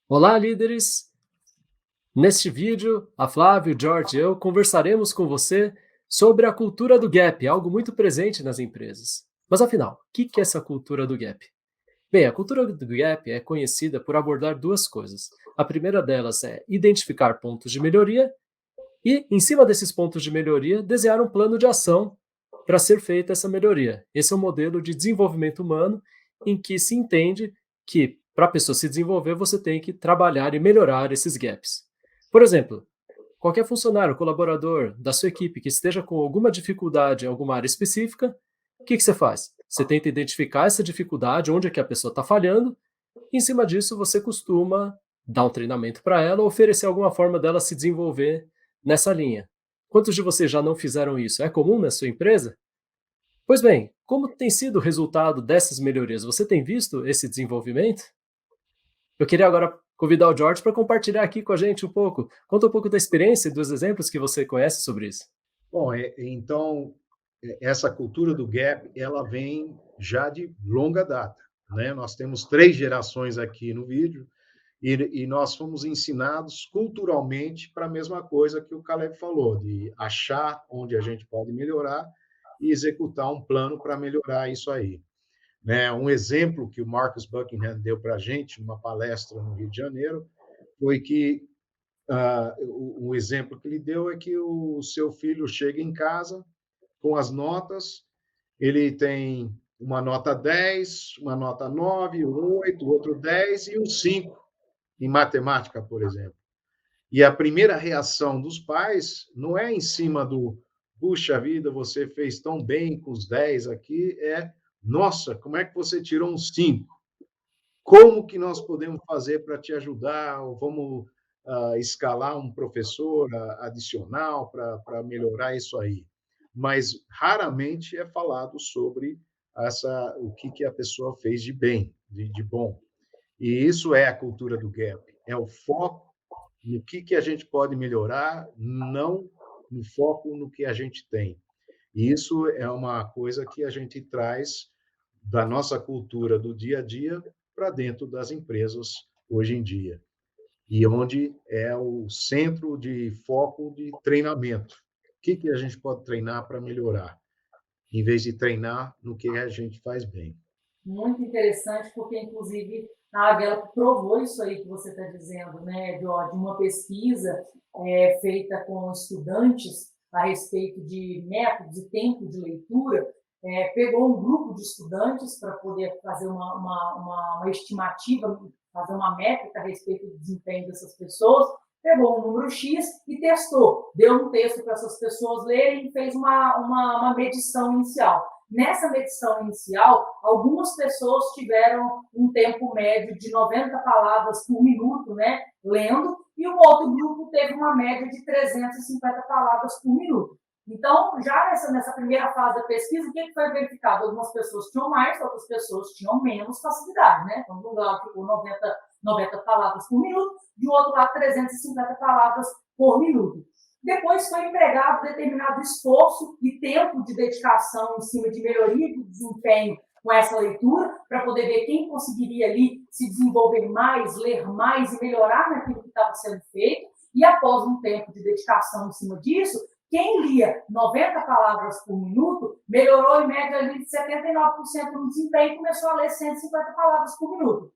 Olá, líderes! Neste vídeo, a Flávia, o George e eu conversaremos com você sobre a cultura do gap, algo muito presente nas empresas. Mas afinal, o que é essa cultura do gap? Bem, a cultura do gap é conhecida por abordar duas coisas. A primeira delas é identificar pontos de melhoria e, em cima desses pontos de melhoria, desenhar um plano de ação para ser feita essa melhoria. Esse é um modelo de desenvolvimento humano em que se entende que, para a pessoa se desenvolver, você tem que trabalhar e melhorar esses gaps. Por exemplo, qualquer funcionário, colaborador da sua equipe que esteja com alguma dificuldade em alguma área específica, o que você faz? Você tenta identificar essa dificuldade, onde é que a pessoa está falhando, e em cima disso você costuma dar um treinamento para ela ou oferecer alguma forma dela se desenvolver nessa linha. Quantos de vocês já não fizeram isso? É comum na sua empresa? Pois bem, como tem sido o resultado dessas melhorias? Você tem visto esse desenvolvimento? Eu queria agora convidar o George para compartilhar aqui com a gente um pouco. Conta um pouco da experiência e dos exemplos que você conhece sobre isso. Bom, então, essa cultura do gap, ela vem já de longa data, né? Nós temos 3 gerações aqui no vídeo e nós fomos ensinados culturalmente para a mesma coisa que o Caleb falou, de achar onde a gente pode melhorar e executar um plano para melhorar isso aí, né? Um exemplo que o Marcus Buckingham deu para a gente numa palestra no Rio de Janeiro foi que o exemplo que ele deu é que o seu filho chega em casa com as notas, ele tem uma nota 10, uma nota 9, 8, outro 10 e um 5 em matemática, por exemplo. E a primeira reação dos pais não é em cima do puxa vida, você fez tão bem com os 10 aqui, é nossa, como é que você tirou um 5? Como que nós podemos fazer para te ajudar? Ou vamos escalar um professor adicional para melhorar isso aí. Mas raramente é falado sobre o que a pessoa fez de bem, de bom. E isso é a cultura do gap, é o foco no que a gente pode melhorar, não no foco no que a gente tem. E isso é uma coisa que a gente traz da nossa cultura do dia a dia para dentro das empresas hoje em dia. E onde é o centro de foco de treinamento. O que a gente pode treinar para melhorar, em vez de treinar no que a gente faz bem. Muito interessante, porque, inclusive, a Gallup provou isso aí que você está dizendo, né, de uma pesquisa feita com estudantes a respeito de métodos e tempo de leitura, pegou um grupo de estudantes para poder fazer uma estimativa, fazer uma métrica a respeito do desempenho dessas pessoas, pegou um número X e testou, deu um texto para essas pessoas lerem e fez uma medição inicial. Nessa medição inicial, algumas pessoas tiveram um tempo médio de 90 palavras por minuto, né, lendo, e um outro grupo teve uma média de 350 palavras por minuto. Então, já nessa primeira fase da pesquisa, o que foi verificado? Algumas pessoas tinham mais, outras pessoas tinham menos facilidade, né? Então, de um lado ficou 90 palavras por minuto, de outro lado 350 palavras por minuto. Depois foi empregado determinado esforço e tempo de dedicação em cima de melhoria de desempenho com essa leitura, para poder ver quem conseguiria ali se desenvolver mais, ler mais e melhorar naquilo que estava sendo feito. E após um tempo de dedicação em cima disso, quem lia 90 palavras por minuto melhorou em média ali de 79% no desempenho e começou a ler 150 palavras por minuto.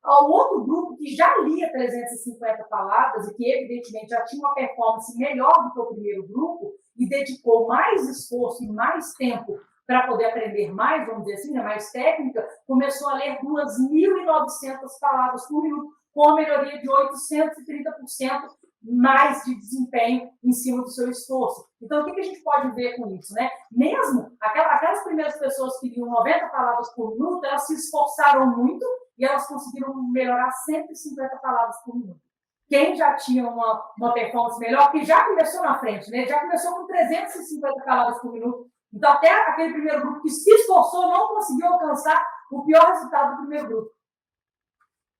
Ao outro grupo que já lia 350 palavras e que, evidentemente, já tinha uma performance melhor do que o primeiro grupo e dedicou mais esforço e mais tempo para poder aprender mais, vamos dizer assim, mais técnica, começou a ler 2.900 palavras por minuto, com uma melhoria de 830% mais de desempenho em cima do seu esforço. Então, o que a gente pode ver com isso, né? Mesmo aquelas primeiras pessoas que liam 90 palavras por minuto, elas se esforçaram muito e elas conseguiram melhorar 150 palavras por minuto. Quem já tinha uma performance melhor, que já começou na frente, né? Já começou com 350 palavras por minuto. Então, até aquele primeiro grupo que se esforçou não conseguiu alcançar o pior resultado do primeiro grupo.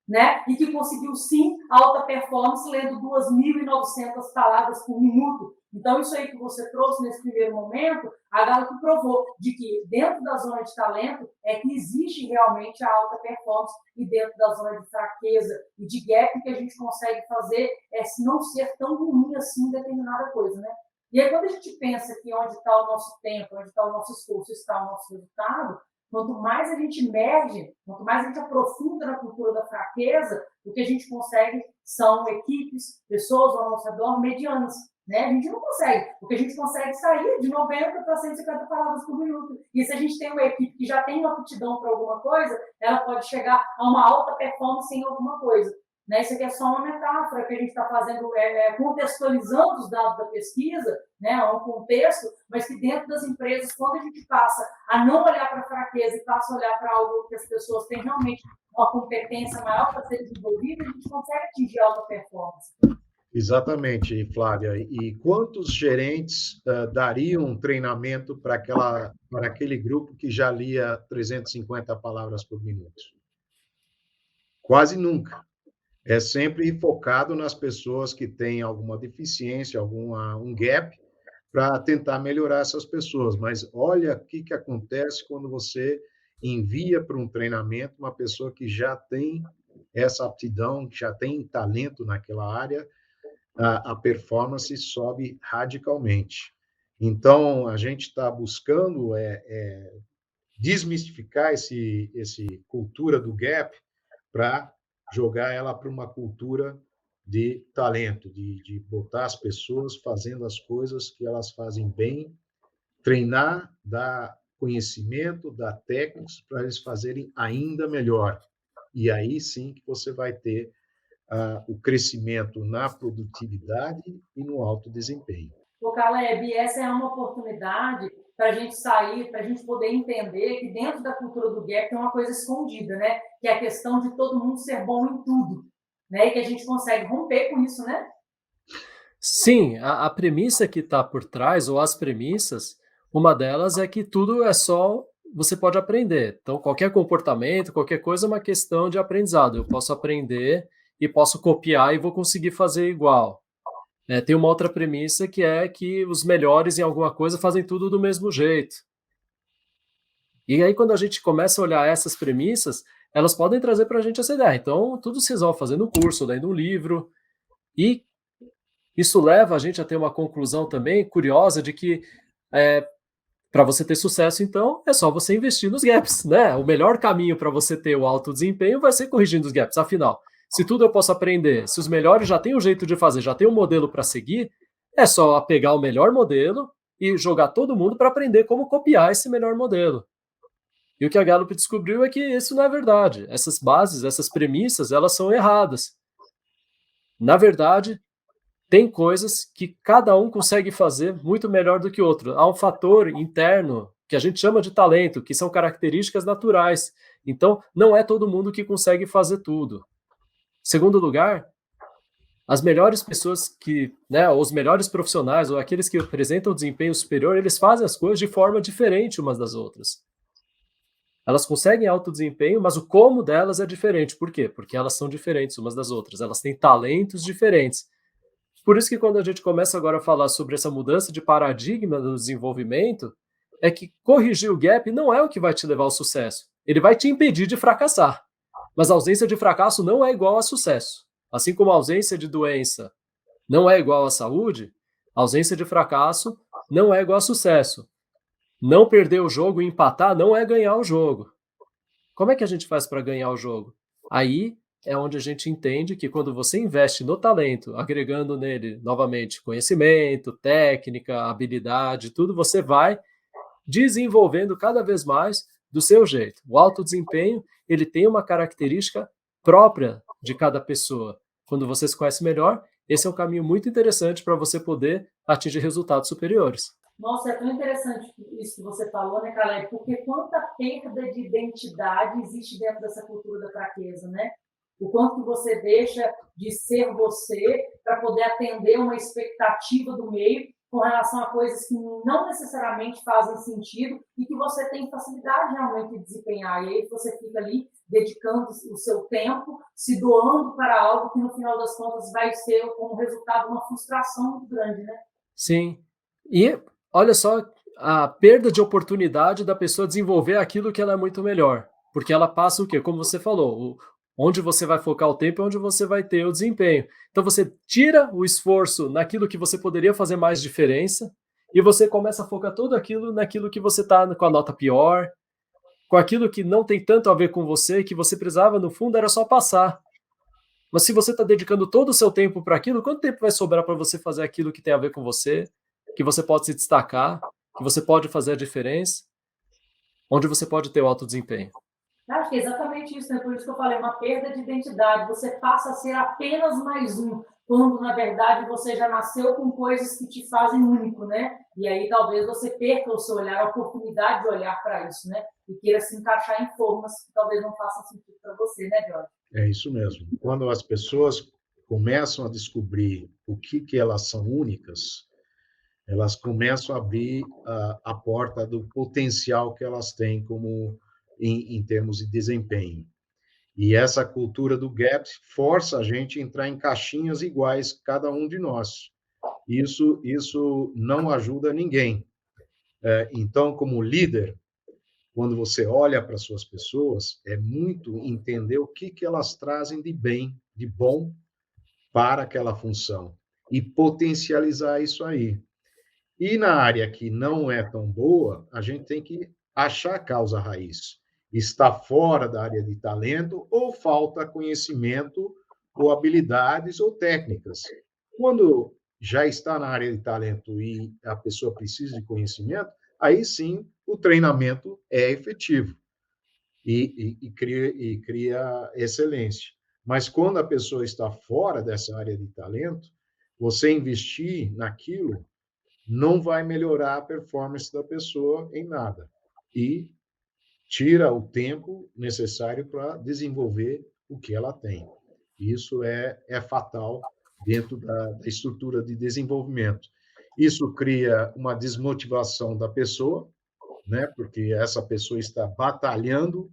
né? E que conseguiu, sim, alta performance lendo 2.900 palavras por minuto. Então, isso aí que você trouxe nesse primeiro momento, a Gallup provou de que dentro da zona de talento é que existe realmente a alta performance e dentro da zona de fraqueza e de gap que a gente consegue fazer é não ser tão ruim assim em determinada coisa, né? E aí, quando a gente pensa que onde está o nosso tempo, onde está o nosso esforço, está o nosso resultado, quanto mais a gente emerge, quanto mais a gente aprofunda na cultura da fraqueza, o que a gente consegue são equipes, pessoas ao nosso redor medianas. Né? A gente não consegue, porque a gente consegue sair de 90 para 150 palavras por minuto. E se a gente tem uma equipe que já tem uma aptidão para alguma coisa, ela pode chegar a uma alta performance em alguma coisa. Né? Isso aqui é só uma metáfora que a gente está fazendo, contextualizando os dados da pesquisa, né, a um contexto, mas que dentro das empresas, quando a gente passa a não olhar para a fraqueza e passa a olhar para algo que as pessoas têm realmente uma competência maior para ser desenvolvida, a gente consegue atingir alta performance. Exatamente, Flávia. E quantos gerentes dariam um treinamento para aquele grupo que já lia 350 palavras por minuto? Quase nunca. É sempre focado nas pessoas que têm alguma deficiência, um gap, para tentar melhorar essas pessoas. Mas olha o que acontece quando você envia para um treinamento uma pessoa que já tem essa aptidão, que já tem talento naquela área, a performance sobe radicalmente. Então, a gente está buscando desmistificar esse cultura do gap para jogar ela para uma cultura de talento, de botar as pessoas fazendo as coisas que elas fazem bem, treinar, dar conhecimento, dar técnicas para eles fazerem ainda melhor. E aí sim que você vai ter o crescimento na produtividade e no alto desempenho. O Caleb, essa é uma oportunidade para a gente sair, para a gente poder entender que dentro da cultura do gap tem uma coisa escondida, né? Que é a questão de todo mundo ser bom em tudo, né? E que a gente consegue romper com isso, né? Sim, a premissa que está por trás, ou as premissas, uma delas é que tudo é só você pode aprender. Então, qualquer comportamento, qualquer coisa é uma questão de aprendizado. Eu posso aprender e posso copiar e vou conseguir fazer igual. Tem uma outra premissa que é que os melhores em alguma coisa fazem tudo do mesmo jeito. E aí, quando a gente começa a olhar essas premissas, elas podem trazer para a gente essa ideia. Então, tudo se resolve fazendo um curso, lendo um livro. E isso leva a gente a ter uma conclusão também curiosa de que para você ter sucesso, então, é só você investir nos gaps, né? O melhor caminho para você ter o alto desempenho vai ser corrigindo os gaps. Afinal, se tudo eu posso aprender, se os melhores já têm um jeito de fazer, já tem um modelo para seguir, é só pegar o melhor modelo e jogar todo mundo para aprender como copiar esse melhor modelo. E o que a Gallup descobriu é que isso não é verdade. Essas bases, essas premissas, elas são erradas. Na verdade, tem coisas que cada um consegue fazer muito melhor do que o outro. Há um fator interno que a gente chama de talento, que são características naturais. Então, não é todo mundo que consegue fazer tudo. Segundo lugar, as melhores pessoas que, né, os melhores profissionais ou aqueles que apresentam desempenho superior, eles fazem as coisas de forma diferente umas das outras. Elas conseguem alto desempenho, mas o como delas é diferente. Por quê? Porque elas são diferentes umas das outras. Elas têm talentos diferentes. Por isso que quando a gente começa agora a falar sobre essa mudança de paradigma do desenvolvimento, é que corrigir o gap não é o que vai te levar ao sucesso. Ele vai te impedir de fracassar. Mas a ausência de fracasso não é igual a sucesso. Assim como a ausência de doença não é igual à saúde, a ausência de fracasso não é igual a sucesso. Não perder o jogo e empatar não é ganhar o jogo. Como é que a gente faz para ganhar o jogo? Aí é onde a gente entende que quando você investe no talento, agregando nele novamente conhecimento, técnica, habilidade, tudo, você vai desenvolvendo cada vez mais do seu jeito. O alto desempenho, ele tem uma característica própria de cada pessoa. Quando você se conhece melhor, esse é um caminho muito interessante para você poder atingir resultados superiores. Nossa, é tão interessante isso que você falou, né, Caleb? Porque quanta perda de identidade existe dentro dessa cultura da fraqueza, né? O quanto que você deixa de ser você para poder atender uma expectativa do meio com relação a coisas que não necessariamente fazem sentido e que você tem facilidade realmente de desempenhar. E aí você fica ali dedicando o seu tempo, se doando para algo que, no final das contas, vai ser como resultado uma frustração muito grande, né? Sim. E olha só a perda de oportunidade da pessoa desenvolver aquilo que ela é muito melhor, porque ela passa o quê? Como você falou, onde você vai focar o tempo é onde você vai ter o desempenho. Então você tira o esforço naquilo que você poderia fazer mais diferença e você começa a focar todo aquilo naquilo que você está com a nota pior, com aquilo que não tem tanto a ver com você, que você precisava, no fundo, era só passar. Mas se você está dedicando todo o seu tempo para aquilo, quanto tempo vai sobrar para você fazer aquilo que tem a ver com você, que você pode se destacar, que você pode fazer a diferença, onde você pode ter o alto desempenho? Acho que é exatamente isso, né? Por isso que eu falei, uma perda de identidade. Você passa a ser apenas mais um, quando na verdade você já nasceu com coisas que te fazem único, né? E aí talvez você perca o seu olhar, a oportunidade de olhar para isso, né? E queira se encaixar em formas que talvez não façam sentido para você, né, Jorge? É isso mesmo. Quando as pessoas começam a descobrir o que elas são únicas, elas começam a abrir a porta do potencial que elas têm como em termos de desempenho. E essa cultura do gap força a gente a entrar em caixinhas iguais, cada um de nós. Isso não ajuda ninguém. Então, como líder, quando você olha para suas pessoas, é muito entender o que elas trazem de bem, de bom para aquela função e potencializar isso aí. E na área que não é tão boa, a gente tem que achar a causa raiz. Está fora da área de talento ou falta conhecimento ou habilidades ou técnicas. Quando já está na área de talento e a pessoa precisa de conhecimento, aí sim o treinamento é efetivo e cria excelência. Mas quando a pessoa está fora dessa área de talento, você investir naquilo não vai melhorar a performance da pessoa em nada. E tira o tempo necessário para desenvolver o que ela tem. Isso é fatal dentro da estrutura de desenvolvimento. Isso cria uma desmotivação da pessoa, né? Porque essa pessoa está batalhando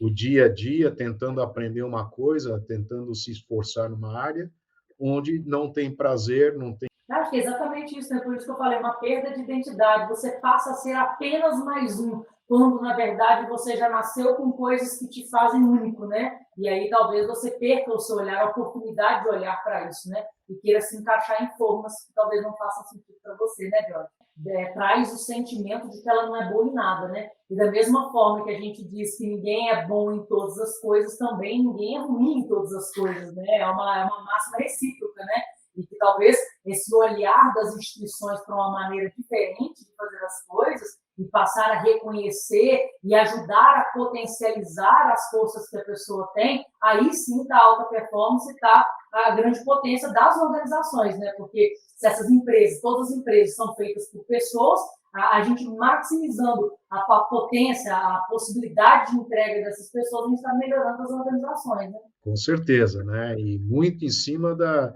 o dia a dia, tentando aprender uma coisa, tentando se esforçar numa área, onde não tem prazer, não tem. Acho que é exatamente isso, né? Por isso que eu falei, uma perda de identidade. Você passa a ser apenas mais um, quando na verdade você já nasceu com coisas que te fazem único, né? E aí talvez você perca o seu olhar, a oportunidade de olhar para isso, né? E queira se encaixar em formas que talvez não façam sentido para você, né, Jorge? Traz o sentimento de que ela não é boa em nada, né? E da mesma forma que a gente diz que ninguém é bom em todas as coisas, também ninguém é ruim em todas as coisas, né? É uma máxima recíproca, né? E que talvez esse olhar das instituições para uma maneira diferente de fazer as coisas e passar a reconhecer e ajudar a potencializar as forças que a pessoa tem, aí sim está a alta performance e está a grande potência das organizações, né? Porque se essas empresas, todas as empresas são feitas por pessoas, a gente maximizando a potência, a possibilidade de entrega dessas pessoas, a gente está melhorando as organizações, né? Com certeza, né? E muito em cima da.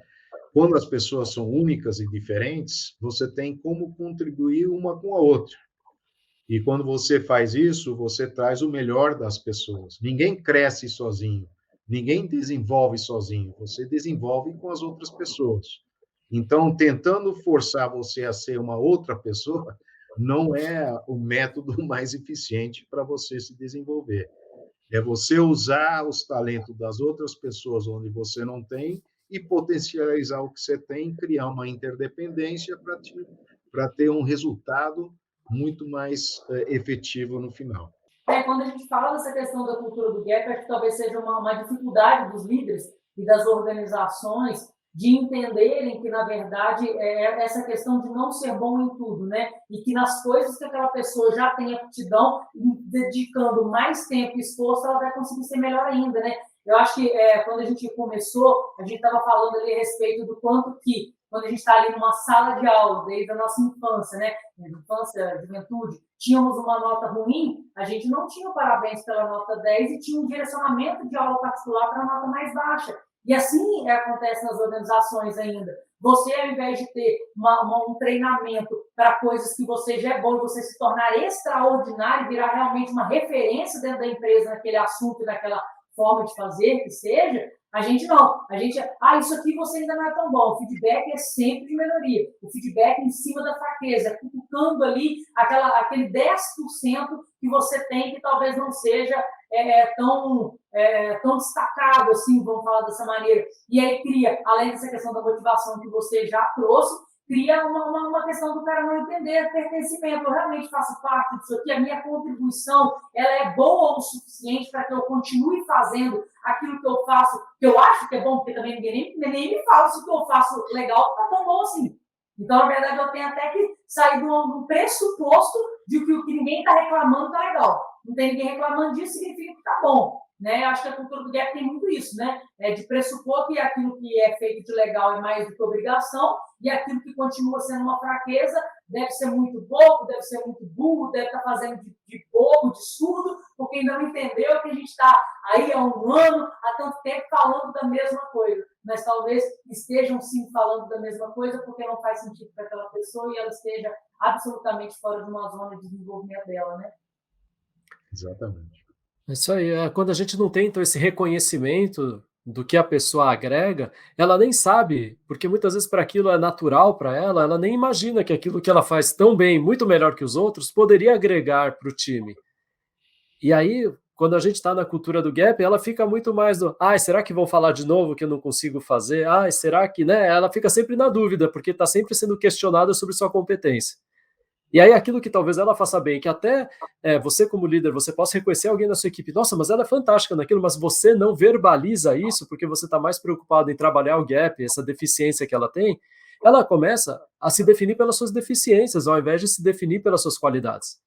Quando as pessoas são únicas e diferentes, você tem como contribuir uma com a outra. E quando você faz isso, você traz o melhor das pessoas. Ninguém cresce sozinho, ninguém desenvolve sozinho, você desenvolve com as outras pessoas. Então, tentando forçar você a ser uma outra pessoa, não é o método mais eficiente para você se desenvolver. É você usar os talentos das outras pessoas onde você não tem e potencializar o que você tem, criar uma interdependência para ter um resultado muito mais efetivo no final. Quando a gente fala dessa questão da cultura do gap, acho que talvez seja uma dificuldade dos líderes e das organizações de entenderem que, na verdade, essa questão de não ser bom em tudo, né? E que nas coisas que aquela pessoa já tem aptidão, dedicando mais tempo e esforço, ela vai conseguir ser melhor ainda, né? Eu acho que quando a gente começou, a gente estava falando ali a respeito do quanto que, quando a gente está ali numa sala de aula, desde a nossa infância, né? Infância, juventude, tínhamos uma nota ruim, a gente não tinha parabéns pela nota 10 e tinha um direcionamento de aula particular para a nota mais baixa. E assim acontece nas organizações ainda. Você, ao invés de ter um treinamento para coisas que você já é bom e você se tornar extraordinário e virar realmente uma referência dentro da empresa naquele assunto, naquela forma de fazer, que seja, a gente não. A gente, isso aqui você ainda não é tão bom. O feedback é sempre de melhoria. O feedback em cima da fraqueza, cutucando ali aquele 10% que você tem que talvez não seja tão destacado, assim, vamos falar dessa maneira. E aí cria, além dessa questão da motivação que você já trouxe, cria uma questão do cara não entender pertencimento. Eu realmente faço parte disso aqui, a minha contribuição ela é boa o suficiente para que eu continue fazendo aquilo que eu faço, que eu acho que é bom, porque também ninguém nem me fala se o que eu faço legal está tão bom assim. Então, na verdade, eu tenho até que sair de um pressuposto de que o que ninguém está reclamando está legal. Não tem ninguém reclamando disso, significa que está bom. Né? Eu acho que a cultura do gap tem muito isso, né? De pressupor que aquilo que é feito de legal é mais do que obrigação e aquilo que continua sendo uma fraqueza deve ser muito bobo, deve ser muito burro, deve estar fazendo de bobo, de surdo, porque ainda não entendeu que a gente está aí há um ano, há tanto tempo falando da mesma coisa. Mas talvez estejam sim falando da mesma coisa porque não faz sentido para aquela pessoa e ela esteja absolutamente fora de uma zona de desenvolvimento dela, né? Exatamente. Isso aí, quando a gente não tem então esse reconhecimento do que a pessoa agrega, ela nem sabe, porque muitas vezes para aquilo é natural para ela, ela nem imagina que aquilo que ela faz tão bem, muito melhor que os outros, poderia agregar para o time. E aí, quando a gente está na cultura do gap, ela fica muito mais do, será que vão falar de novo que eu não consigo fazer? Será que, né? Ela fica sempre na dúvida, porque está sempre sendo questionada sobre sua competência. E aí aquilo que talvez ela faça bem, que até você como líder, você possa reconhecer alguém na sua equipe, nossa, mas ela é fantástica naquilo, mas você não verbaliza isso porque você está mais preocupado em trabalhar o gap, essa deficiência que ela tem, ela começa a se definir pelas suas deficiências, ao invés de se definir pelas suas qualidades.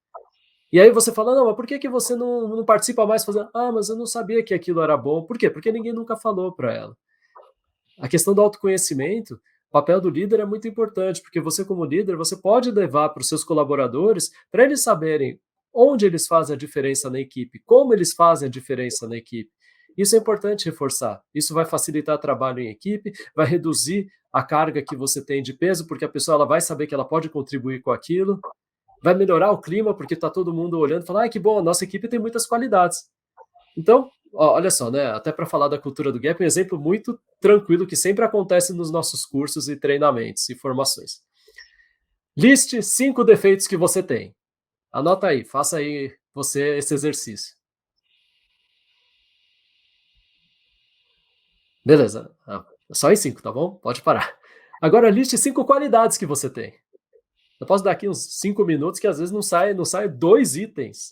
E aí você fala, não, mas por que você não participa mais fazendo? Mas eu não sabia que aquilo era bom. Por quê? Porque ninguém nunca falou para ela. A questão do autoconhecimento, o papel do líder é muito importante, porque você como líder, você pode levar para os seus colaboradores, para eles saberem onde eles fazem a diferença na equipe, como eles fazem a diferença na equipe. Isso é importante reforçar. Isso vai facilitar o trabalho em equipe, vai reduzir a carga que você tem de peso, porque a pessoa ela vai saber que ela pode contribuir com aquilo, vai melhorar o clima, porque está todo mundo olhando e falando, que bom, a nossa equipe tem muitas qualidades. Então, olha só, né? Até para falar da cultura do gap, um exemplo muito tranquilo que sempre acontece nos nossos cursos e treinamentos e formações. Liste 5 defeitos que você tem. Anota aí, faça aí você esse exercício. Beleza, só em 5, tá bom? Pode parar. Agora liste 5 qualidades que você tem. Eu posso dar aqui uns 5 minutos que às vezes não sai 2 itens.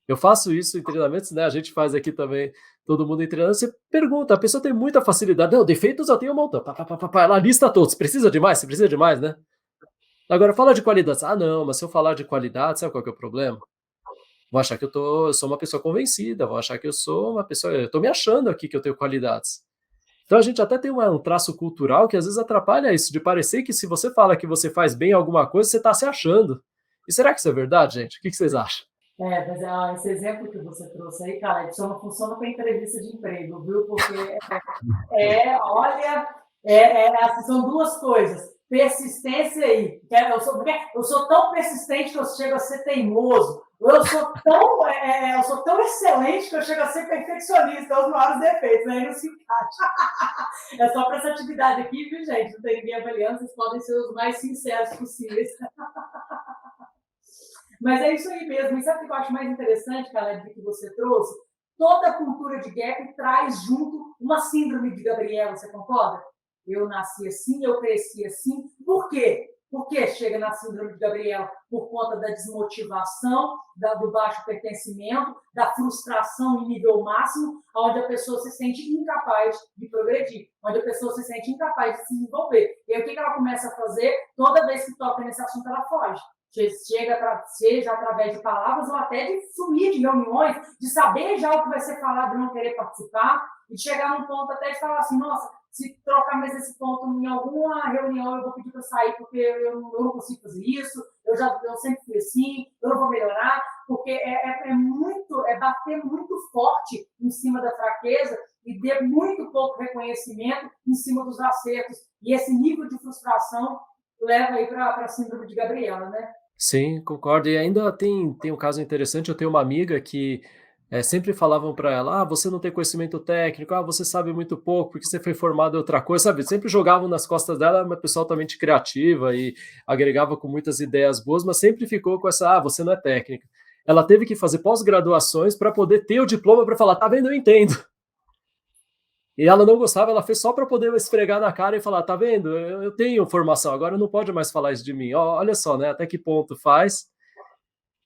Eu faço isso em treinamentos, né? A gente faz aqui também, todo mundo em treinamento. Você pergunta, a pessoa tem muita facilidade. Não, defeitos eu tenho um montão. Ela lista todos. Precisa de mais? Você precisa de mais, né? Agora, fala de qualidades. Não, mas se eu falar de qualidade, sabe qual que é o problema? Vão achar que eu sou uma pessoa convencida, vão achar que eu sou uma pessoa. Eu estou me achando aqui que eu tenho qualidades. Então a gente até tem um traço cultural que às vezes atrapalha isso, de parecer que se você fala que você faz bem alguma coisa, você está se achando. E será que isso é verdade, gente? O que vocês acham? Mas esse exemplo que você trouxe aí, cara, isso não funciona para entrevista de emprego, viu? Porque, olha, são duas coisas. Persistência aí. Eu sou tão persistente que eu chego a ser teimoso. Eu sou tão excelente que eu chego a ser perfeccionista. É os maiores defeitos, né? Não se encaixa. É só para essa atividade aqui, viu, gente? Não tem ninguém avaliando, vocês podem ser os mais sinceros possíveis. Mas é isso aí mesmo. E sabe o que eu acho mais interessante, Caleb, que você trouxe? Toda a cultura de gap traz junto uma síndrome de Gabriela, você concorda? Eu nasci assim, eu cresci assim. Por quê? Por que chega na síndrome de Gabriela? Por conta da desmotivação, do baixo pertencimento, da frustração em nível máximo, onde a pessoa se sente incapaz de progredir, onde a pessoa se sente incapaz de se desenvolver. E aí o que ela começa a fazer? Toda vez que toca nesse assunto, ela foge. Seja através de palavras ou até de sumir de reuniões, de saber já o que vai ser falado e não querer participar, e de chegar num ponto até de falar assim, nossa, se trocar mais esse ponto em alguma reunião, eu vou pedir para sair porque eu não consigo fazer isso, eu sempre fui assim, eu não vou melhorar, porque é bater muito forte em cima da fraqueza e dê muito pouco reconhecimento em cima dos acertos. E esse nível de frustração leva aí para a síndrome de Gabriela, né? Sim, concordo. E ainda tem um caso interessante, eu tenho uma amiga que, sempre falavam para ela: "Ah, você não tem conhecimento técnico, ah, você sabe muito pouco, porque você foi formado em outra coisa", sabe, sempre jogavam nas costas dela, uma pessoa altamente criativa e agregava com muitas ideias boas, mas sempre ficou com essa: "Ah, você não é técnica". Ela teve que fazer pós-graduações para poder ter o diploma para falar: "Tá vendo, eu entendo". E ela não gostava, ela fez só para poder esfregar na cara e falar: "Tá vendo, eu tenho formação, agora não pode mais falar isso de mim". Ó, olha só, né, até que ponto faz.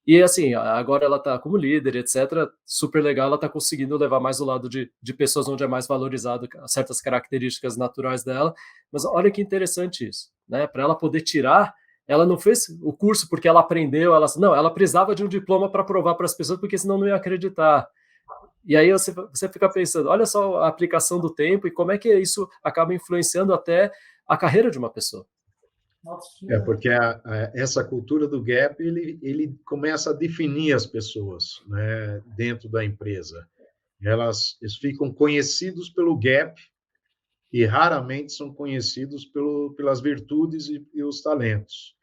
E assim, agora ela tá como líder, etcétera, super legal, ela tá conseguindo levar mais o lado de pessoas onde é mais valorizado certas características naturais dela. Mas olha que interessante isso, né, para ela poder tirar, ela não fez o curso porque ela aprendeu, ela não, ela precisava de um diploma para provar para as pessoas, porque senão não ia acreditar. E aí você fica pensando, olha só a aplicação do tempo e como é que isso acaba influenciando até a carreira de uma pessoa. Autoestima, Porque essa cultura do gap ele começa a definir as pessoas, né, dentro da empresa. Eles ficam conhecidos pelo gap e raramente são conhecidos pelas virtudes e os talentos.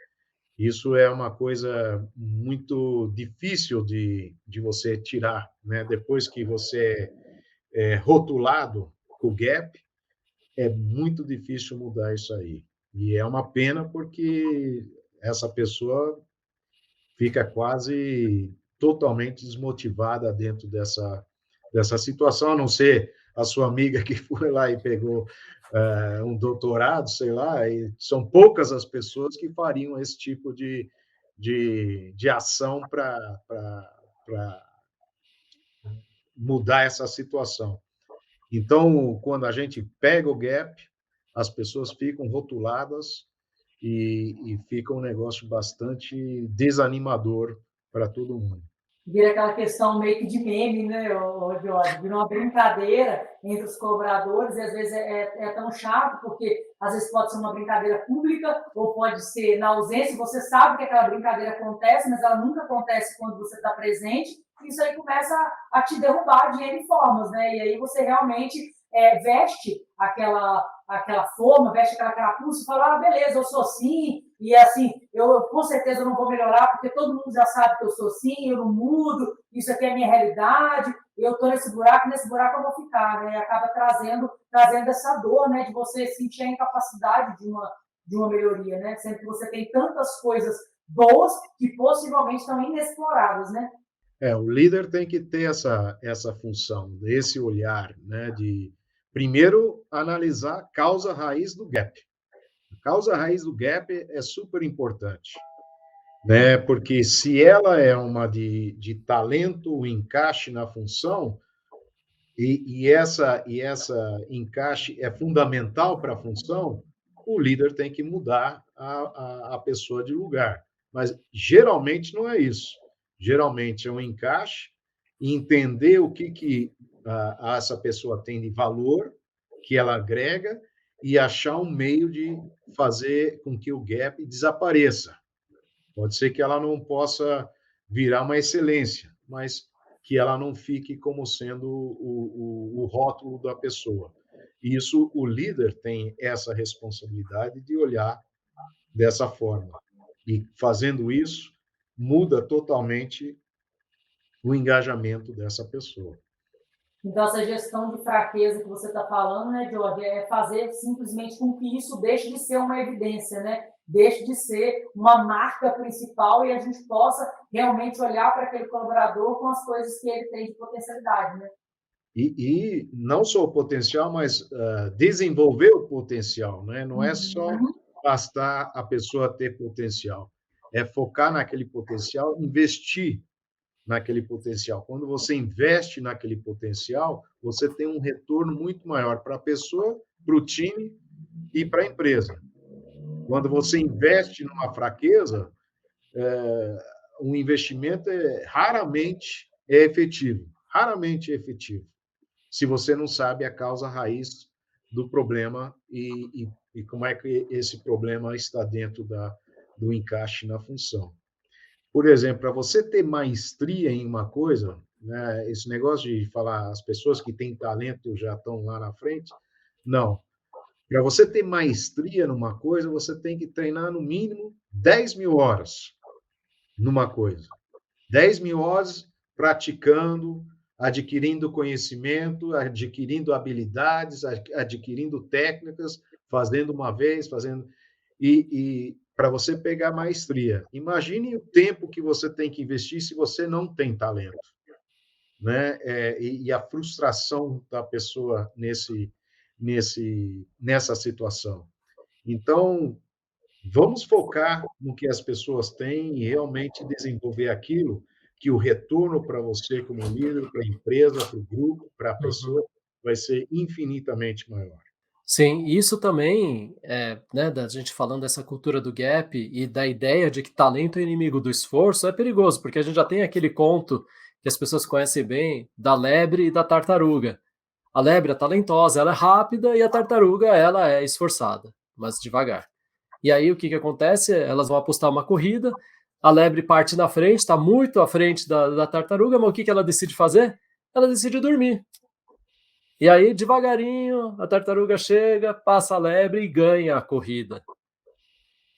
Isso é uma coisa muito difícil de você tirar, né? Depois que você é rotulado com o gap, é muito difícil mudar isso aí. E é uma pena porque essa pessoa fica quase totalmente desmotivada dentro dessa situação, a não ser a sua amiga que foi lá e pegou um doutorado, sei lá, e são poucas as pessoas que fariam esse tipo de ação para mudar essa situação. Então, quando a gente pega o gap, as pessoas ficam rotuladas e fica um negócio bastante desanimador para todo mundo. vira aquela questão meio que de meme, né, Jorge? Vira uma brincadeira entre os colaboradores e às vezes é tão chato, porque às vezes pode ser uma brincadeira pública ou pode ser na ausência, você sabe que aquela brincadeira acontece, mas ela nunca acontece quando você está presente, e isso aí começa a te derrubar de N formas, né? E aí você realmente veste aquela forma, veste aquela carapuça e fala, ah, beleza, eu sou assim, e assim, eu com certeza não vou melhorar, porque todo mundo já sabe que eu sou assim, eu não mudo, isso aqui é a minha realidade, eu estou nesse buraco eu vou ficar, né? E acaba trazendo essa dor, né, de você sentir a incapacidade de uma melhoria, né? Sendo que você tem tantas coisas boas que possivelmente estão inexploradas, né? O líder tem que ter essa função, esse olhar, né, de primeiro analisar a causa raiz do gap. A causa raiz do gap é super importante, né, porque se ela é uma de talento, o encaixe na função, e essa encaixe é fundamental para a função, o líder tem que mudar a pessoa de lugar. Mas geralmente não é isso. Geralmente é um encaixe e entender o que essa pessoa tem de valor, que ela agrega, e achar um meio de fazer com que o gap desapareça. Pode ser que ela não possa virar uma excelência, mas que ela não fique como sendo o rótulo da pessoa. E isso, o líder tem essa responsabilidade de olhar dessa forma. E fazendo isso, muda totalmente o engajamento dessa pessoa. Então, essa gestão de fraqueza que você está falando, né, Jorge, é fazer simplesmente com que isso deixe de ser uma evidência, né? Deixe de ser uma marca principal e a gente possa realmente olhar para aquele colaborador com as coisas que ele tem de potencialidade, né? E não só o potencial, mas desenvolver o potencial, né? Não é só bastar a pessoa ter potencial, é focar naquele potencial, investir naquele potencial. Quando você investe naquele potencial, você tem um retorno muito maior para a pessoa, para o time e para a empresa. Quando você investe numa fraqueza, um investimento raramente é efetivo. Raramente é efetivo. Se você não sabe a causa raiz do problema e como é que esse problema está dentro do encaixe na função. Por exemplo, para você ter maestria em uma coisa, né? Esse negócio de falar as pessoas que têm talento já estão lá na frente, não. Para você ter maestria numa coisa, você tem que treinar no mínimo 10.000 horas numa coisa. 10.000 horas praticando, adquirindo conhecimento, adquirindo habilidades, adquirindo técnicas, fazendo uma vez, fazendo. E para você pegar maestria. Imagine o tempo que você tem que investir se você não tem talento, né? E a frustração da pessoa nessa situação. Então, vamos focar no que as pessoas têm e realmente desenvolver aquilo que o retorno para você como líder, para a empresa, para o grupo, para a Uhum. pessoa, vai ser infinitamente maior. Sim, isso também, né, da gente falando dessa cultura do gap e da ideia de que talento é inimigo do esforço é perigoso, porque a gente já tem aquele conto que as pessoas conhecem bem da lebre e da tartaruga. A lebre é talentosa, ela é rápida e a tartaruga, ela é esforçada, mas devagar. E aí o que que acontece? Elas vão apostar uma corrida, a lebre parte na frente, está muito à frente da tartaruga, mas o que que ela decide fazer? Ela decide dormir. E aí, devagarinho, a tartaruga chega, passa a lebre e ganha a corrida.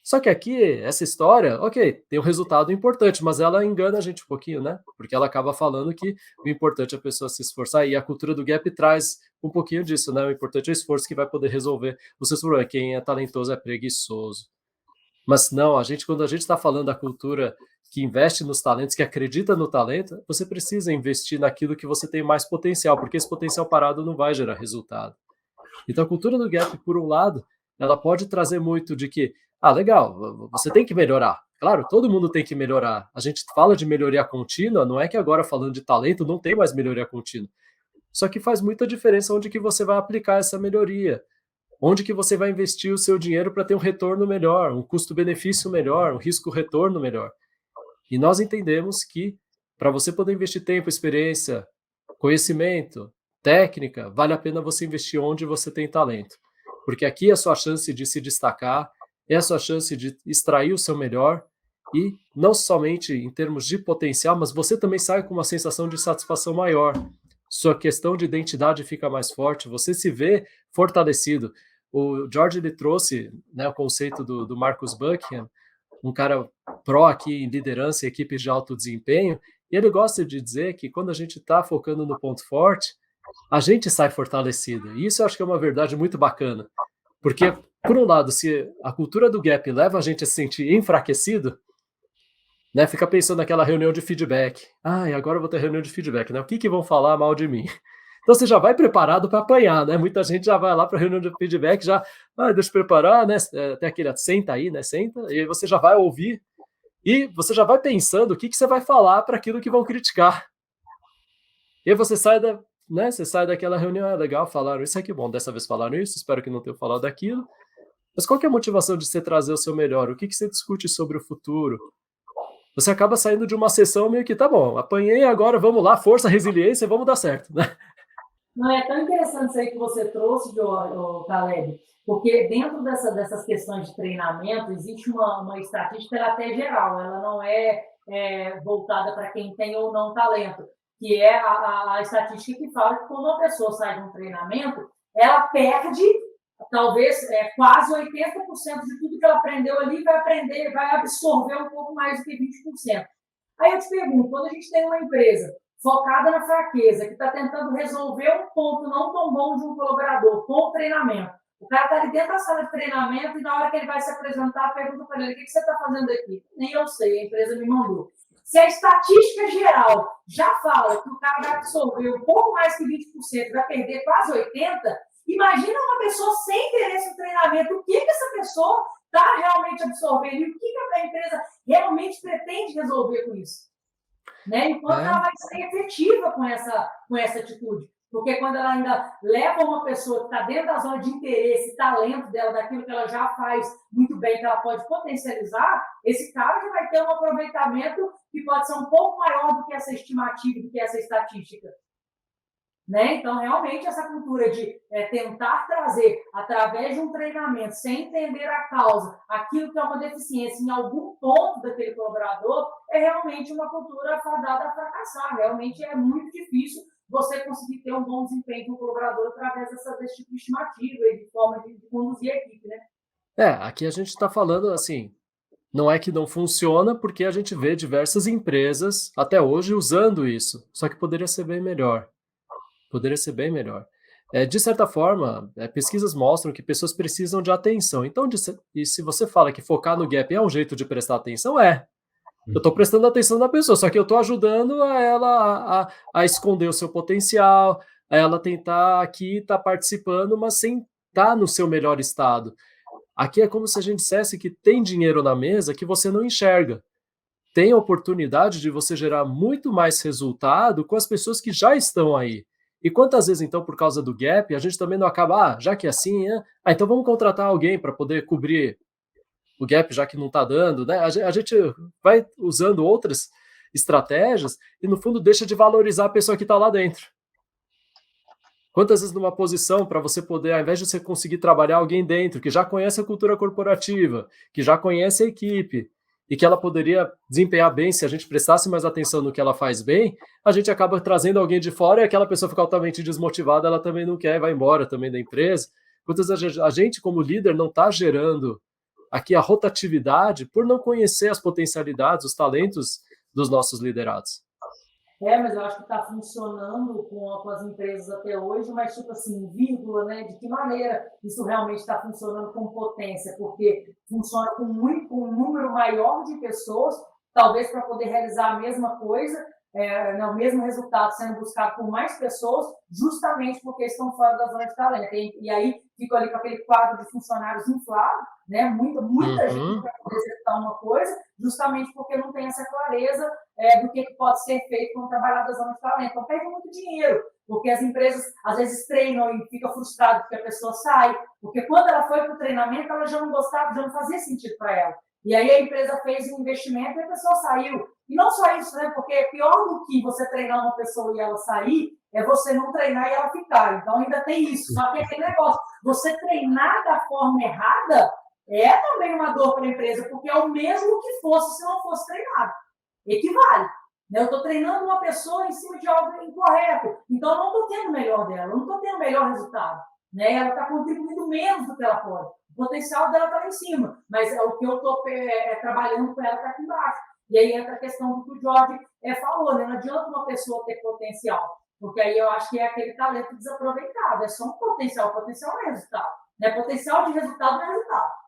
Só que aqui, essa história, ok, tem um resultado importante, mas ela engana a gente um pouquinho, né? Porque ela acaba falando que o importante é a pessoa se esforçar, e a cultura do gap traz um pouquinho disso, né? O importante é o esforço que vai poder resolver os seus problemas. Quem é talentoso é preguiçoso. Mas não, quando a gente está falando da cultura que investe nos talentos, que acredita no talento, você precisa investir naquilo que você tem mais potencial, porque esse potencial parado não vai gerar resultado. Então a cultura do gap, por um lado, ela pode trazer muito de que, legal, você tem que melhorar. Claro, todo mundo tem que melhorar. A gente fala de melhoria contínua, não é que agora falando de talento não tem mais melhoria contínua. Só que faz muita diferença onde que você vai aplicar essa melhoria. Onde que você vai investir o seu dinheiro para ter um retorno melhor, um custo-benefício melhor, um risco-retorno melhor. E nós entendemos que para você poder investir tempo, experiência, conhecimento, técnica, vale a pena você investir onde você tem talento. Porque aqui é a sua chance de se destacar, é a sua chance de extrair o seu melhor e não somente em termos de potencial, mas você também sai com uma sensação de satisfação maior. Sua questão de identidade fica mais forte, você se vê fortalecido. O George ele trouxe, né, o conceito do Marcus Buckingham, um cara pró aqui em liderança e equipes de alto desempenho, e ele gosta de dizer que quando a gente está focando no ponto forte, a gente sai fortalecido. E isso eu acho que é uma verdade muito bacana. Porque, por um lado, se a cultura do gap leva a gente a se sentir enfraquecido, né, fica pensando naquela reunião de feedback. E agora eu vou ter reunião de feedback, né? O que que vão falar mal de mim? Então você já vai preparado para apanhar, né? Muita gente já vai lá para a reunião de feedback, já, deixa eu preparar, né? Tem aquele, senta aí, né? Senta, e aí você já vai ouvir e você já vai pensando o que que você vai falar para aquilo que vão criticar. E aí você sai né? Você sai daquela reunião, legal, falaram isso aqui, bom, dessa vez falaram isso, espero que não tenham falado aquilo. Mas qual que é a motivação de você trazer o seu melhor? O que que você discute sobre o futuro? Você acaba saindo de uma sessão meio que, tá bom, apanhei, agora vamos lá, força, resiliência, vamos dar certo, né? Não é tão interessante isso aí que você trouxe, Caleb, porque dentro dessas questões de treinamento existe uma estatística ela até geral, ela não é voltada para quem tem ou não talento, que é a estatística que fala que quando uma pessoa sai de um treinamento, ela perde talvez quase 80% de tudo que ela aprendeu ali, vai absorver um pouco mais do que 20%. Aí eu te pergunto, quando a gente tem uma empresa focada na fraqueza, que está tentando resolver um ponto não tão bom de um colaborador com o treinamento, o cara está ali dentro da sala de treinamento e na hora que ele vai se apresentar, pergunta para ele, o que você está fazendo aqui? Nem eu sei, a empresa me mandou. Se a estatística geral já fala que o cara vai absorver um pouco mais que 20%, vai perder quase 80%, imagina uma pessoa sem interesse no treinamento, o que essa pessoa está realmente absorvendo e o que a empresa realmente pretende resolver com isso. Né? Enquanto ela vai ser efetiva com essa atitude. Porque quando ela ainda leva uma pessoa que está dentro da zona de interesse, talento dela, daquilo que ela já faz muito bem, que ela pode potencializar, esse cara já vai ter um aproveitamento que pode ser um pouco maior do que essa estimativa, do que essa estatística. né? Então, realmente, essa cultura de tentar trazer, através de um treinamento, sem entender a causa, aquilo que é uma deficiência em algum ponto daquele colaborador, é realmente uma cultura fadada a fracassar. Realmente é muito difícil você conseguir ter um bom desempenho com o colaborador através desse tipo de estimativa e de forma de conduzir a equipe, né? Aqui a gente está falando assim, não é que não funciona, porque a gente vê diversas empresas até hoje usando isso, só que poderia ser bem melhor. Poderia ser bem melhor. De certa forma, pesquisas mostram que pessoas precisam de atenção. Então, e se você fala que focar no gap é um jeito de prestar atenção, eu estou prestando atenção na pessoa, só que eu estou ajudando a ela a esconder o seu potencial, a ela tentar aqui estar participando, mas sem estar no seu melhor estado. Aqui é como se a gente dissesse que tem dinheiro na mesa que você não enxerga. Tem a oportunidade de você gerar muito mais resultado com as pessoas que já estão aí. E quantas vezes, então, por causa do gap, a gente também não acaba, já que é assim, então vamos contratar alguém para poder cobrir o gap, já que não está dando, né? A gente vai usando outras estratégias e, no fundo, deixa de valorizar a pessoa que está lá dentro. Quantas vezes numa posição para você poder, ao invés de você conseguir trabalhar alguém dentro, que já conhece a cultura corporativa, que já conhece a equipe, e que ela poderia desempenhar bem se a gente prestasse mais atenção no que ela faz bem, a gente acaba trazendo alguém de fora e aquela pessoa fica altamente desmotivada, ela também não quer, vai embora também da empresa. Quantas vezes a gente, como líder, não está gerando aqui a rotatividade por não conhecer as potencialidades, os talentos dos nossos liderados? Mas eu acho que está funcionando com as empresas até hoje, mas tipo assim, vírgula, né? De que maneira isso realmente está funcionando com potência? Porque funciona com um número maior de pessoas, talvez para poder realizar a mesma coisa, o mesmo resultado sendo buscado por mais pessoas, justamente porque estão fora da zona de talento. E aí fica ali com aquele quadro de funcionários inflado, né? Muita gente para poder executar uma coisa, justamente porque não tem essa clareza do que pode ser feito com o trabalhador da zona de talento. Então, perde muito dinheiro, porque as empresas, às vezes, treinam e fica frustrado porque a pessoa sai, porque quando ela foi para o treinamento, ela já não gostava, já não fazia sentido para ela. E aí a empresa fez um investimento e a pessoa saiu. E não só isso, né? Porque pior do que você treinar uma pessoa e ela sair, é você não treinar e ela ficar. Então, ainda tem isso. Só que é aquele negócio, você treinar da forma errada é também uma dor para a empresa, porque é o mesmo que fosse se não fosse treinado. Equivale. Eu estou treinando uma pessoa em cima de algo incorreto. Então, eu não estou tendo o melhor dela, eu não estou tendo o melhor resultado. Ela está contribuindo menos do que ela pode. O potencial dela está lá em cima, mas o que eu estou trabalhando com ela está aqui embaixo. E aí entra a questão do que o Jorge falou, né? Não adianta uma pessoa ter potencial, porque aí eu acho que é aquele talento desaproveitado. É só um potencial, potencial não é resultado. Potencial de resultado não é resultado.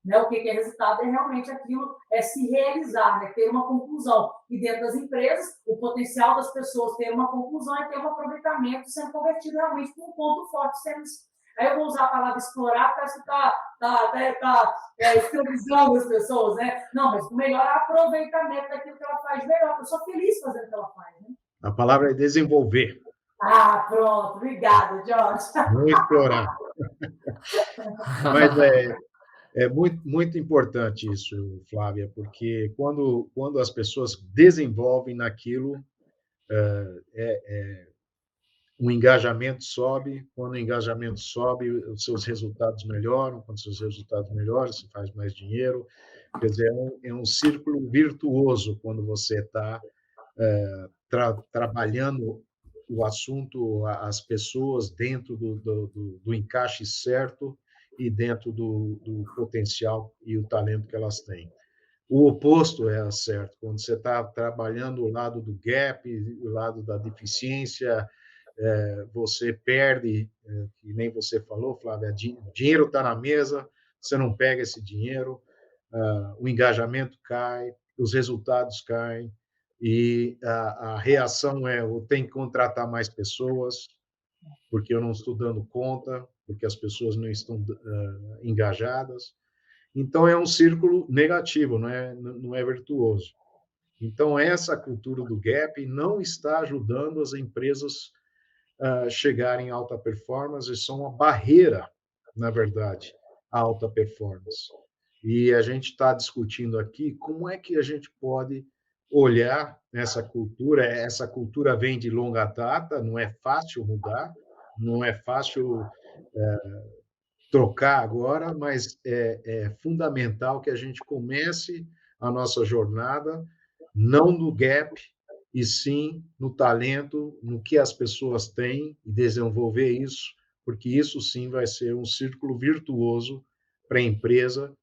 O que é resultado é realmente aquilo, se realizar, ter uma conclusão. E dentro das empresas, o potencial das pessoas ter uma conclusão é ter um aproveitamento sendo convertido realmente para um ponto forte. Aí eu vou usar a palavra explorar, parece que está escravizando as pessoas, né? Não, mas o melhor aproveitamento daquilo que ela faz melhor. A pessoa feliz fazendo o que ela faz, né? A palavra é desenvolver. Pronto. Obrigada, Jorge. Não explorar. Mas é muito, muito importante isso, Flávia, porque quando as pessoas desenvolvem naquilo, o engajamento sobe. Quando o engajamento sobe, os seus resultados melhoram. Quando os seus resultados melhoram, você faz mais dinheiro. Quer dizer, é um círculo virtuoso quando você está trabalhando o assunto, as pessoas dentro do encaixe certo e dentro do potencial e o talento que elas têm. O oposto é certo. Quando você está trabalhando o lado do gap, o lado da deficiência, você perde, que nem você falou, Flávia, dinheiro está na mesa, você não pega esse dinheiro, o engajamento cai, os resultados caem, e a reação eu tenho que contratar mais pessoas, porque eu não estou dando conta, porque as pessoas não estão engajadas. Então, é um círculo negativo, não é virtuoso. Então, essa cultura do gap não está ajudando as empresas a chegarem à alta performance, e são uma barreira, na verdade, à alta performance. E a gente está discutindo aqui como é que a gente pode olhar essa cultura vem de longa data, não é fácil mudar, não é fácil trocar agora, mas é fundamental que a gente comece a nossa jornada não no gap, e sim no talento, no que as pessoas têm, e desenvolver isso, porque isso sim vai ser um círculo virtuoso para a empresa,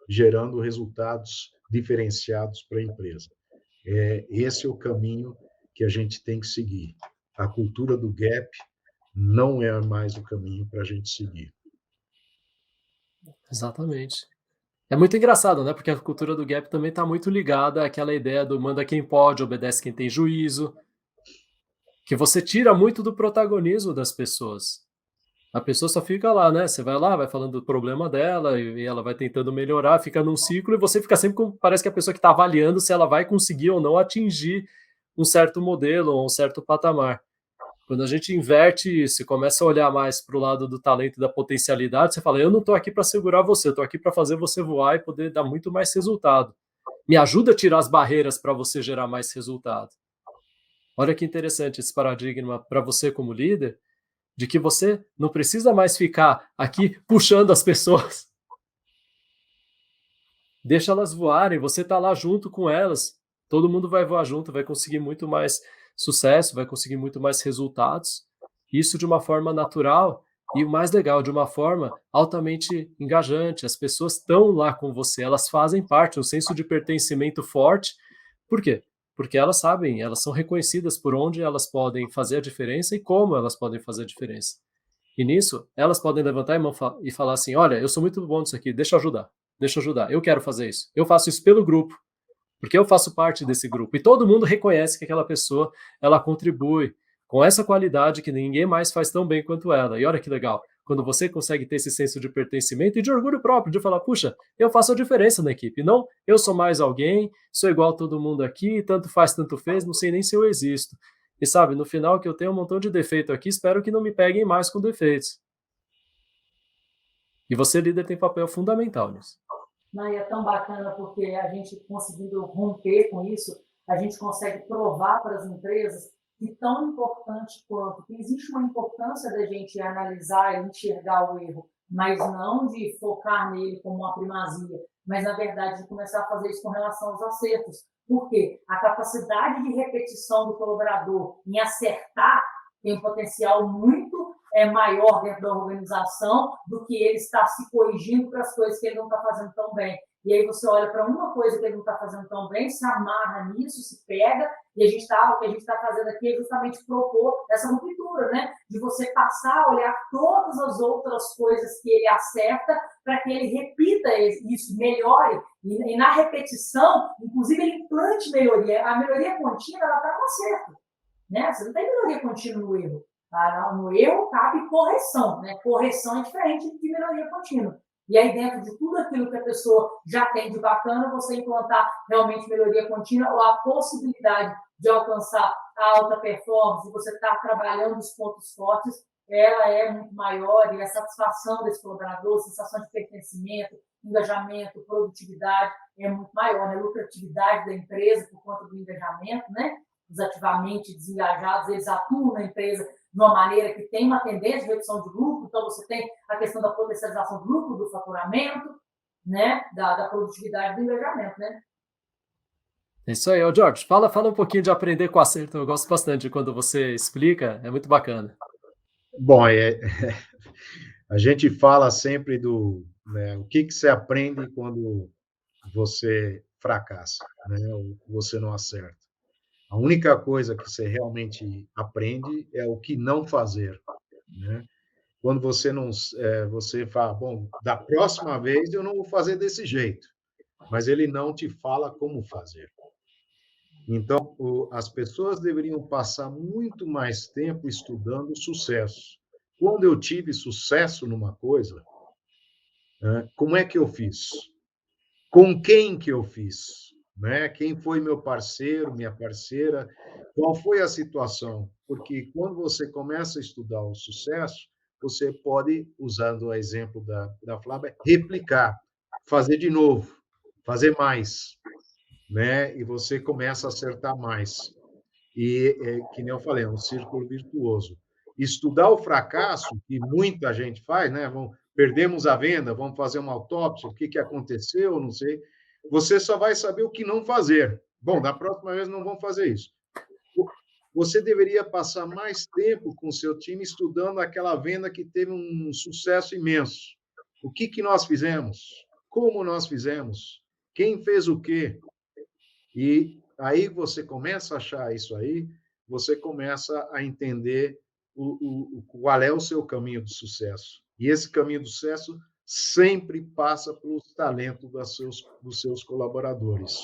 gerando resultados diferenciados para a empresa. Esse é o caminho que a gente tem que seguir. A cultura do gap não é mais o caminho para a gente seguir. Exatamente. É muito engraçado, né, porque a cultura do gap também está muito ligada àquela ideia do manda quem pode, obedece quem tem juízo, que você tira muito do protagonismo das pessoas. A pessoa só fica lá, né, você vai lá, vai falando do problema dela e ela vai tentando melhorar, fica num ciclo e você fica sempre com parece que a pessoa que está avaliando se ela vai conseguir ou não atingir um certo modelo ou um certo patamar. Quando a gente inverte isso e começa a olhar mais para o lado do talento e da potencialidade, você fala: eu não estou aqui para segurar você, eu estou aqui para fazer você voar e poder dar muito mais resultado. Me ajuda a tirar as barreiras para você gerar mais resultado. Olha que interessante esse paradigma para você como líder, de que você não precisa mais ficar aqui puxando as pessoas. Deixa elas voarem, você está lá junto com elas. Todo mundo vai voar junto, vai conseguir muito mais sucesso, vai conseguir muito mais resultados. Isso de uma forma natural e o mais legal, de uma forma altamente engajante. As pessoas estão lá com você, elas fazem parte, um senso de pertencimento forte. Por quê? Porque elas sabem, elas são reconhecidas por onde elas podem fazer a diferença e como elas podem fazer a diferença. E nisso, elas podem levantar a mão e falar assim: olha, eu sou muito bom nisso aqui, deixa eu ajudar, eu quero fazer isso. Eu faço isso pelo grupo, porque eu faço parte desse grupo. E todo mundo reconhece que aquela pessoa, ela contribui com essa qualidade que ninguém mais faz tão bem quanto ela. E olha que legal, quando você consegue ter esse senso de pertencimento e de orgulho próprio, de falar: puxa, eu faço a diferença na equipe, não eu sou mais alguém, sou igual a todo mundo aqui, tanto faz, tanto fez, não sei nem se eu existo. E sabe, no final que eu tenho um montão de defeito aqui, espero que não me peguem mais com defeitos. E você, líder, tem papel fundamental nisso. Não, e é tão bacana porque a gente conseguindo romper com isso, a gente consegue provar para as empresas que tão importante quanto, que existe uma importância da gente analisar e enxergar o erro, mas não de focar nele como uma primazia, mas na verdade de começar a fazer isso com relação aos acertos. Por quê? A capacidade de repetição do colaborador em acertar tem um potencial muito maior dentro da organização do que ele estar se corrigindo para as coisas que ele não está fazendo tão bem. E aí você olha para uma coisa que ele não está fazendo tão bem, se amarra nisso, se pega, e o que a gente está fazendo aqui é justamente propor essa ruptura, né? De você passar a olhar todas as outras coisas que ele acerta para que ele repita isso, melhore, e na repetição, inclusive, ele implante melhoria. A melhoria contínua, ela está no acerto, né? Você não tem melhoria contínua no erro. No erro cabe correção, né? Correção é diferente de melhoria contínua. E aí, dentro de tudo aquilo que a pessoa já tem de bacana, você implantar realmente melhoria contínua ou a possibilidade de alcançar a alta performance, você está trabalhando os pontos fortes, ela é muito maior e a satisfação desse colaborador, a sensação de pertencimento, engajamento, produtividade é muito maior, né? A lucratividade da empresa por conta do engajamento, né? Os ativamente desengajados, eles atuam na empresa de uma maneira que tem uma tendência de redução de lucro, então você tem a questão da potencialização do lucro, do faturamento, né, da produtividade do engajamento, né? É isso aí, ô George, fala um pouquinho de aprender com acerto, eu gosto bastante quando você explica, é muito bacana. Bom, a gente fala sempre né, o que você aprende quando você fracassa, né, ou você não acerta. A única coisa que você realmente aprende é o que não fazer, né? Quando você não, você fala, bom, da próxima vez eu não vou fazer desse jeito, mas ele não te fala como fazer. Então, as pessoas deveriam passar muito mais tempo estudando sucesso. Quando eu tive sucesso numa coisa, como é que eu fiz? Com quem que eu fiz? Né? Quem foi meu parceiro, minha parceira? Qual foi a situação? Porque quando você começa a estudar o sucesso, você pode, usando o exemplo da Flávia, replicar, fazer de novo, fazer mais. né? E você começa a acertar mais. E, que nem eu falei, é um círculo virtuoso. Estudar o fracasso, que muita gente faz, né? Perdemos a venda, vamos fazer uma autópsia, o que aconteceu, não sei. Você só vai saber o que não fazer. Bom, da próxima vez não vamos fazer isso. Você deveria passar mais tempo com o seu time estudando aquela venda que teve um sucesso imenso. O que nós fizemos? Como nós fizemos? Quem fez o quê? E aí você começa a achar isso aí, você começa a entender qual é o seu caminho de sucesso. E esse caminho de sucesso sempre passa pelos talentos dos seus colaboradores.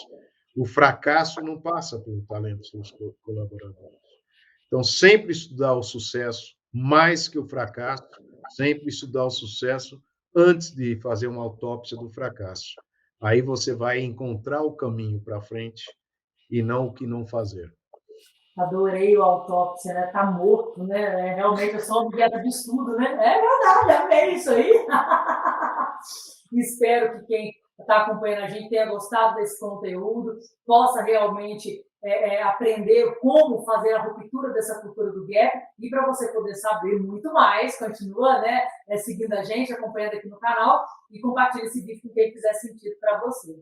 O fracasso não passa pelo talento dos seus colaboradores. Então, sempre estudar o sucesso mais que o fracasso, sempre estudar o sucesso antes de fazer uma autópsia do fracasso. Aí você vai encontrar o caminho para frente e não o que não fazer. Adorei o autópsia, né? Tá morto, né? Realmente é só objeto de estudo, né? É verdade, amei isso aí. Espero que quem está acompanhando a gente tenha gostado desse conteúdo, possa realmente aprender como fazer a ruptura dessa cultura do gap, e para você poder saber muito mais, continua, né, seguindo a gente, acompanhando aqui no canal, e compartilha esse vídeo com quem fizer sentido para você.